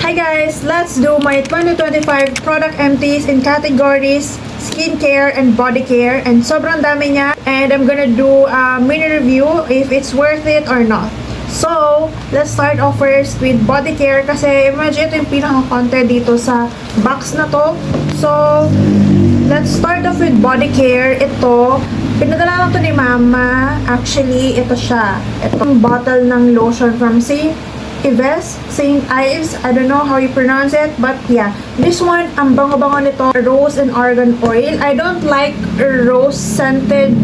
Hi guys! Let's do my 2025 product empties in categories skincare and body care, and sobrang dami niya, and I'm gonna do a mini review if it's worth it or not. So, let's start off first with body care kasi imagine ito yung pinaka-konti dito sa box na to. So, let's start off with body care. Ito, pinadala lang to ni Mama. Actually, ito siya. Itong bottle ng lotion from St. Ives. I don't know how you pronounce it, but yeah. This one, ang bango-bango nito, rose and argan oil. I don't like rose-scented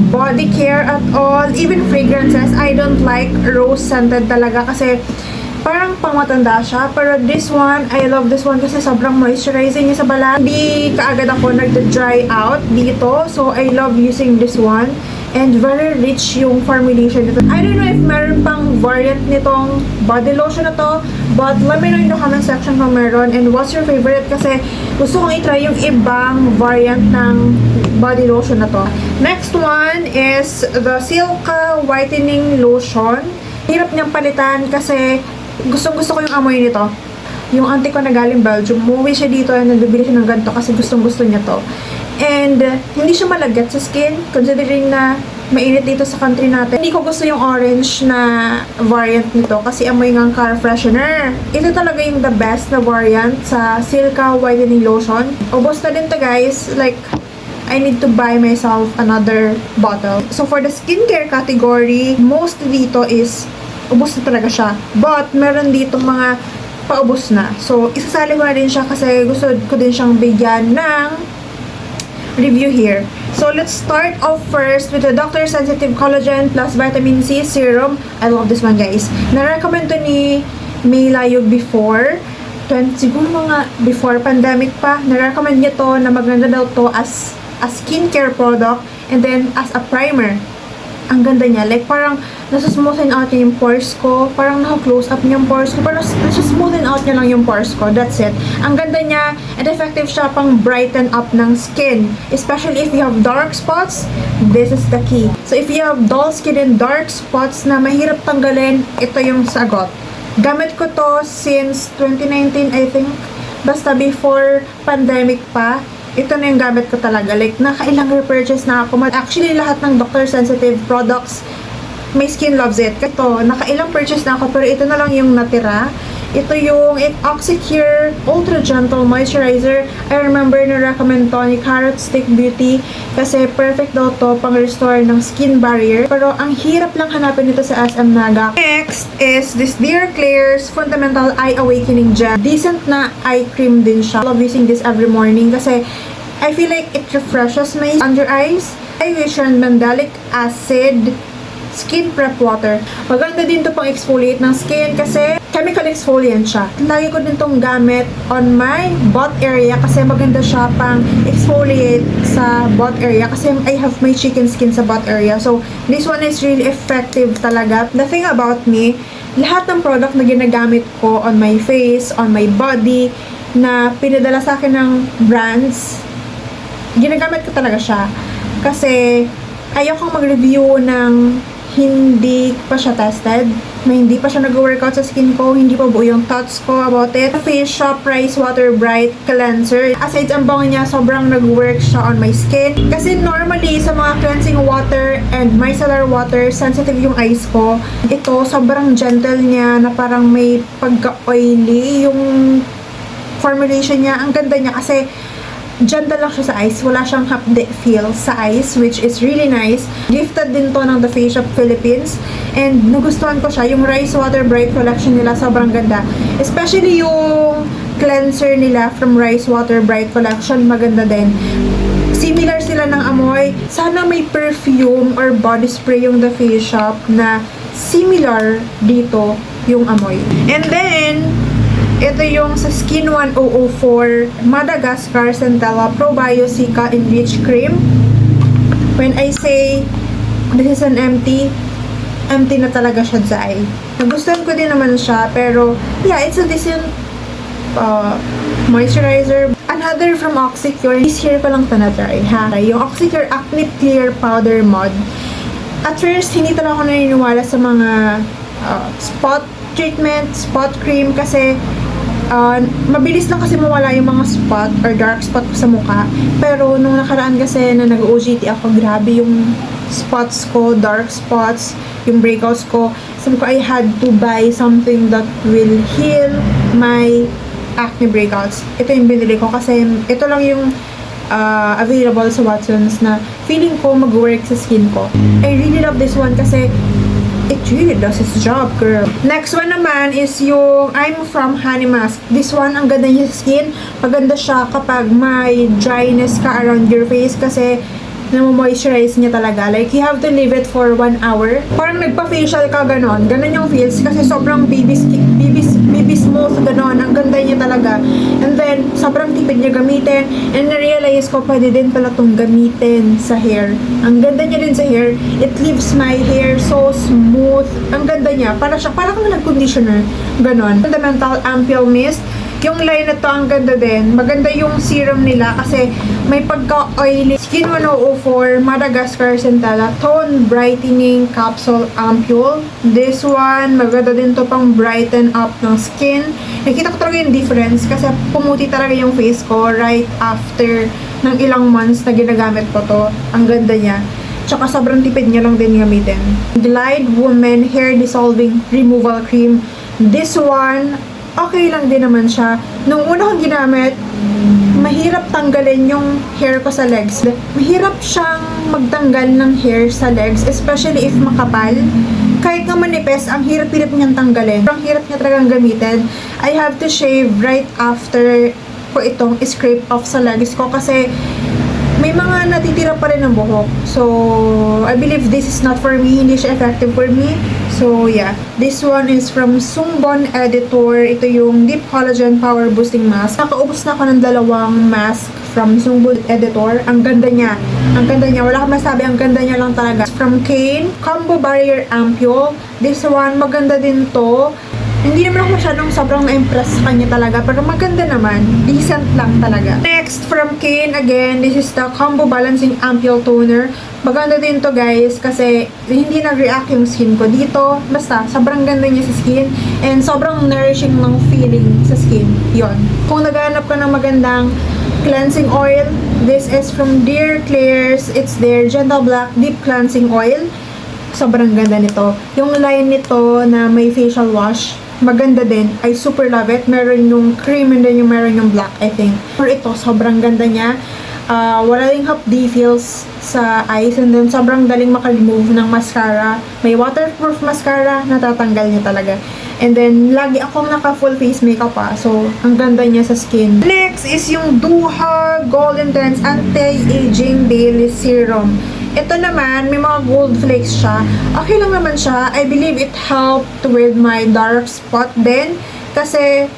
body care at all. Even fragrances, I don't like rose-scented talaga kasi parang pangmatanda siya. Pero this one, I love this one kasi sobrang moisturizing niya sa balat. Hindi kaagad ako nag-dry out dito. So, I love using this one. And very rich yung formulation nito. I don't know if meron pang variant nitong body lotion na to, but let me know in the comment section kung meron and what's your favorite kasi gusto kong i-try yung ibang variant ng body lotion na to. Next one is the Silka Whitening Lotion. Hirap niyang palitan kasi gustong-gusto ko yung amoy nito. Yung auntie ko na galing Belgium, umuwi siya dito and nabibili siya ng ganito kasi gustong-gusto niya to. And hindi siya malagkat sa skin considering na mainit dito sa country natin. Hindi ko gusto yung orange na variant nito kasi amoy ng car freshener. Ito talaga yung the best na variant sa Silka Whitening Lotion. Ubos na din to guys. Like, I need to buy myself another bottle. So for the skincare category, most dito is ubos na talaga siya. But meron dito mga paubos na. So isasali ko na din siya kasi gusto ko din siyang bigyan ng review here. So let's start off first with the Dr. Sensitive Collagen plus Vitamin C Serum. I love this one guys. Na-recommend to ni May Layog before. Siguro mga before pandemic pa. Na-recommend niya to na maganda daw to as a skincare product and then as a primer. Ang ganda niya. Like parang nasa-smoothen out niya yung pores ko. Parang naka-close up niya yung pores ko. Parang nasa-smoothen out niya lang yung pores ko. That's it. Ang ganda niya and effective siya pang brighten up ng skin. Especially if you have dark spots, this is the key. So if you have dull skin and dark spots na mahirap tanggalin, ito yung sagot. Gamit ko to since 2019 I think. Basta before pandemic pa. Ito na yung gamit ko talaga. Like, nakailang repurchase na ako. Actually, lahat ng Dr. Sensitive products, my skin loves it. Ito, nakailang purchase na ako, pero ito na lang yung natira. Ito yung Oxycure Ultra Gentle Moisturizer. I remember na-recommend to ni Carrot Stick Beauty kasi perfect daw to pang-restore ng skin barrier. Pero ang hirap lang hanapin nito sa SM Naga. Next is this Dear Klairs Fundamental Eye Awakening Gel. Decent na eye cream din siya. I love using this every morning kasi I feel like it refreshes my under eyes. I wish and Mandelic Acid Skin Prep Water. Maganda din to pang exfoliate ng skin kasi chemical exfoliant siya. Lagi ko din tong gamit on my butt area kasi maganda siya pang exfoliate sa butt area kasi I have my chicken skin sa butt area. So, this one is really effective talaga. The thing about me, lahat ng product na ginagamit ko on my face, on my body, na pinadala sa akin ng brands, ginagamit ko talaga siya. Kasi, ayokong mag-review ng hindi pa siya tested, may hindi pa siya nag-workout sa skin ko, hindi pa buo yung thoughts ko about it. Face Shop Rice Water Bright Cleanser. Aside ang bango niya, sobrang nag-work siya on my skin. Kasi normally, sa mga cleansing water and micellar water, sensitive yung eyes ko. Ito, sobrang gentle niya na parang may pagka-oily yung formulation niya. Ang ganda niya kasi gentle lang siya sa eyes. Wala siyang hapde feel sa eyes, which is really nice. Gifted din to ng The Face Shop Philippines. And nagustuhan ko siya. Yung Rice Water Bright Collection nila, sobrang ganda. Especially yung cleanser nila from Rice Water Bright Collection, maganda din. Similar sila ng amoy. Sana may perfume or body spray yung The Face Shop na similar dito yung amoy. And then, ito yung sa Skin 1004 Madagascar Centella Probio Cica Enriched Cream. When I say this is an empty na talaga siya sa eye. Nagustuhan ko din naman siya, pero yeah, it's a decent moisturizer. Another from Oxycure. This year ko lang ito na-try, ha? Yung Oxycure Acne Clear Powder Mod. At first, hindi talaga ako naniniwala sa mga spot treatment, spot cream, kasi Mabilis lang kasi mawala yung mga spot or dark spot ko sa mukha. Pero nung nakaraan kasi na nag-OJT ako, grabe yung spots ko, dark spots, yung breakouts ko. Sabi ko, I had to buy something that will heal my acne breakouts. Ito yung binili ko kasi ito lang yung available sa Watsons na feeling ko mag-work sa skin ko. I really love this one kasi it really does its job, girl. Next one naman is yung I'm from Honey Mask. This one, ang ganda niya sa skin. Maganda siya kapag may dryness ka around your face kasi namo-moisturize niya talaga. Like, you have to leave it for 1 hour. Parang nagpa-facial ka, ganon. Ganon yung feels kasi sobrang baby smooth, ganon. Ang ganda niya talaga. And then, sobrang tipid niya gamitin. And na-realize ko, pwede din pala itong gamitin sa hair. Ang ganda niya din sa hair. It leaves my hair so smooth. Ang ganda niya. Parang kang nag-conditioner. Ganon. Fundamental Ampoule Mist. Yung line na to, ang ganda din. Maganda yung serum nila kasi may pagka-oily. Skin 104, Madagascar Centella, Tone Brightening Capsule Ampule. This one, maganda din to pang brighten up ng skin. Nakita ko talaga yung difference kasi pumuti talaga yung face ko right after ng ilang months na ginagamit ko to. Ang ganda niya. Tsaka sobrang tipid niya lang din gamitin. Glide Woman Hair Dissolving Removal Cream. This one, okay lang din naman siya. Nung una kong ginamit, mahirap tanggalin yung hair ko sa legs. Mahirap siyang magtanggal ng hair sa legs, especially if makapal. Kahit nga manipis, ang hirap-hirap niyang tanggalin. Ang hirap niya talagang gamitin. I have to shave right after ko itong scrape off sa legs ko kasi may mga natitira pa rin ng buhok. So, I believe this is not for me. Hindi siya effective for me. So, yeah. This one is from Sungbon Editor. Ito yung Deep Collagen Power Boosting Mask. Nakaubos na ako ng 2 mask from Sungbon Editor. Ang ganda niya. Ang ganda niya. Wala akong masabi. Ang ganda niya lang talaga. From Kane, Combo Barrier Ampule. This one, maganda din to. Hindi naman ako masyadong sobrang na-impress sa kanya talaga. Pero maganda naman. Decent lang talaga. Next, from Kane, again, this is the Combo Balancing Ampule Toner. Maganda din to, guys, kasi hindi nag-react yung skin ko dito. Basta, sobrang ganda niya sa skin. And sobrang nourishing ng feeling sa skin. Yon. Kung naghanap ka ng magandang cleansing oil, this is from Dear Claire's. It's their Gentle Black Deep Cleansing Oil. Sobrang ganda nito. Yung line nito na may facial wash, maganda din. I super love it. Meron yung cream and then yung meron yung black, I think. Pero ito, sobrang ganda niya. Wala ring hapdi feels sa eyes and then sobrang daling maka-remove ng mascara. May waterproof mascara, natatanggal niya talaga. And then, lagi akong naka-full face makeup pa. So, ang ganda niya sa skin. Next is yung Duha Gold Intense Anti-Aging Daily Serum. Ito naman, may mga gold flakes siya. Okay lang naman siya. I believe it helped with my dark spot din. Kasi,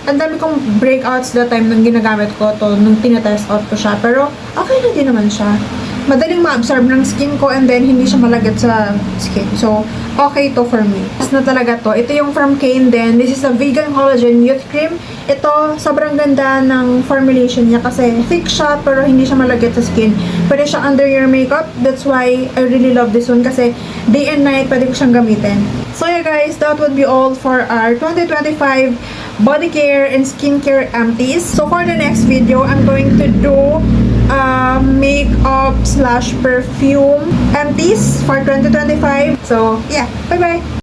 ang dami kong breakouts that time nung ginagamit ko to, nung tinatest out ko siya. Pero, okay na din naman siya. Madaling ma-absorb ng skin ko and then hindi siya malagat sa skin. So, okay to for me. Mas na talaga to. Ito yung from Kane din. This is a vegan collagen youth cream. Ito, sobrang ganda ng formulation niya kasi thick siya pero hindi siya malagat sa skin. Pwede siya under your makeup. That's why I really love this one kasi day and night pwede ko siyang gamitin. So yeah guys, that would be all for our 2025 body care and skincare empties. So for the next video, I'm going to do makeup / perfume empties for 2025. So yeah, bye bye.